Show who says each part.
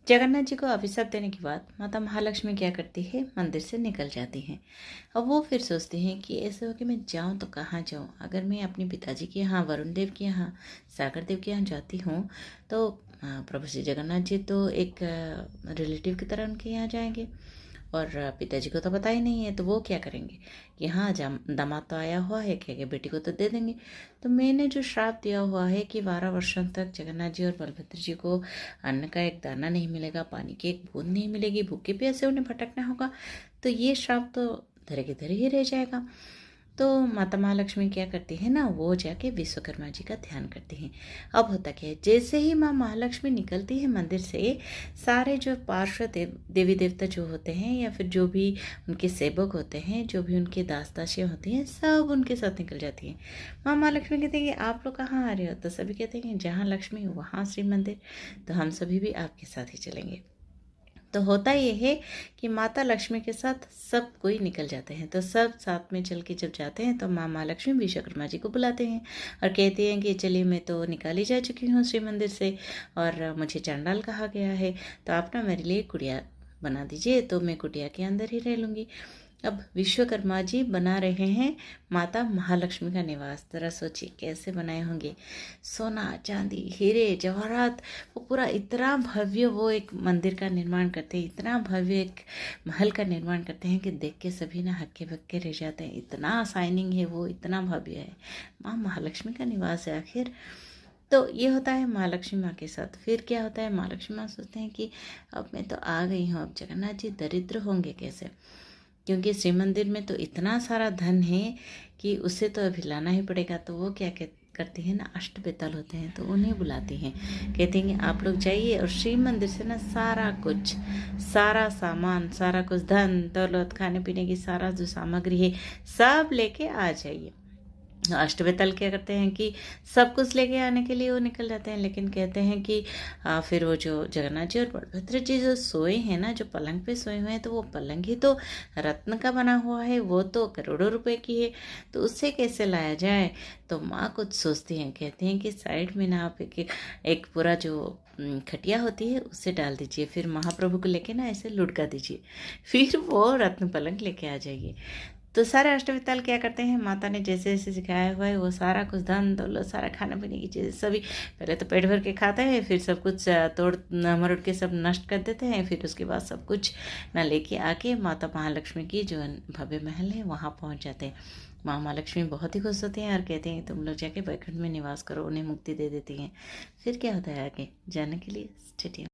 Speaker 1: जगन्नाथ जी को अभिशाप देने के बाद माता महालक्ष्मी क्या करती है, मंदिर से निकल जाती हैं। अब वो फिर सोचती हैं कि ऐसे हो कि मैं जाऊं तो कहाँ जाऊं। अगर मैं अपने पिताजी के यहाँ, वरुण देव के यहाँ, सागर देव के यहाँ जाती हूँ तो प्रभु श्री जगन्नाथ जी तो एक रिलेटिव की तरह उनके यहाँ जाएंगे और पिताजी को तो पता ही नहीं है, तो वो क्या करेंगे कि हाँ दामाद तो आया हुआ है, क्या बेटी को तो दे देंगे। तो मैंने जो श्राप दिया हुआ है कि 12 वर्षों तक जगन्नाथ जी और बलभद्र जी को अन्न का एक दाना नहीं मिलेगा, पानी की एक बूंद नहीं मिलेगी, भूखे प्यासे उन्हें भटकना होगा, तो ये श्राप तो धरे के धरे ही रह जाएगा। तो माता महालक्ष्मी क्या करती है ना, वो जाके विश्वकर्मा जी का ध्यान करती हैं। अब होता क्या है, जैसे ही माँ महालक्ष्मी निकलती है मंदिर से, सारे जो पार्श्व देवी देवता जो होते हैं या फिर जो भी उनके सेवक होते हैं, जो भी उनके दास दासियाँ होती हैं, सब उनके साथ निकल जाती हैं। माँ महालक्ष्मी कहती है कि आप लोग कहाँ आ रहे हो, तो सभी कहते हैं कि जहाँ लक्ष्मी वहाँ श्री मंदिर, तो हम सभी भी आपके साथ ही चलेंगे। तो होता ये है कि माता लक्ष्मी के साथ सब कोई निकल जाते हैं। तो सब साथ में चल के जब जाते हैं तो माँ महालक्ष्मी विश्वकर्मा जी को बुलाते हैं और कहती हैं कि चलिए मैं तो निकाली जा चुकी हूँ श्री मंदिर से और मुझे चंडाल कहा गया है, तो आप ना मेरे लिए कुटिया बना दीजिए, तो मैं कुटिया के अंदर ही रह लूँगी। अब विश्वकर्मा जी बना रहे हैं माता महालक्ष्मी का निवास। जरा सोचिए कैसे बनाए होंगे, सोना चांदी हीरे जवाहरात, वो पूरा इतना भव्य वो एक मंदिर का निर्माण करते हैं, इतना भव्य एक महल का निर्माण करते हैं कि देख के सभी ना हक्के बक्के रह जाते हैं। इतना शाइनिंग है वो, इतना भव्य है, माँ महालक्ष्मी का निवास है आखिर। तो ये होता है महालक्ष्मी माँ के साथ। फिर क्या होता है, महालक्ष्मी माँ सोचते हैं कि अब मैं तो आ गई हूँ, अब जगन्नाथ जी दरिद्र होंगे कैसे, क्योंकि श्री मंदिर में तो इतना सारा धन है कि उसे तो अभी लाना ही पड़ेगा। तो वो क्या करती हैं ना, अष्टबेताल होते हैं तो उन्हें बुलाती हैं, कहती हैं कि आप लोग जाइए और श्री मंदिर से ना सारा कुछ, सारा सामान, सारा कुछ धन दौलत, खाने पीने की सारा जो सामग्री है सब लेके आ जाइए। अष्टबेताल क्या करते हैं कि सब कुछ लेके आने के लिए वो निकल जाते हैं, लेकिन कहते हैं कि फिर वो जो जगन्नाथ जी और बलभद्र जी जो सोए हैं ना, जो पलंग पे सोए हुए हैं, तो वो पलंग ही तो रत्न का बना हुआ है, वो तो करोड़ों रुपए की है, तो उससे कैसे लाया जाए। तो माँ कुछ सोचती हैं, कहती हैं कि साइड में ना आप एक पूरा जो खटिया होती है उससे डाल दीजिए, फिर महाप्रभु को लेके ना ऐसे लुढ़का दीजिए, फिर वो रत्न पलंग लेके आ जाइए। तो सारे अष्टविताल क्या करते हैं, माता ने जैसे जैसे सिखाया हुआ है वो सारा कुछ धन दौलत, सारा खाने पीने की चीज़ें सभी पहले तो पेट भर के खाते हैं, फिर सब कुछ तोड़ मरोड़ के सब नष्ट कर देते हैं, फिर उसके बाद सब कुछ ना लेके आके माता महालक्ष्मी की जो भव्य महल है वहाँ पहुँच जाते हैं। माँ महालक्ष्मी बहुत ही खुश होती हैं और कहते हैं तुम लोग जाके बैकुंठ में निवास करो, उन्हें मुक्ति दे देती हैं। फिर क्या होता है आगे जानने के लिए स्टे ट्यून्ड।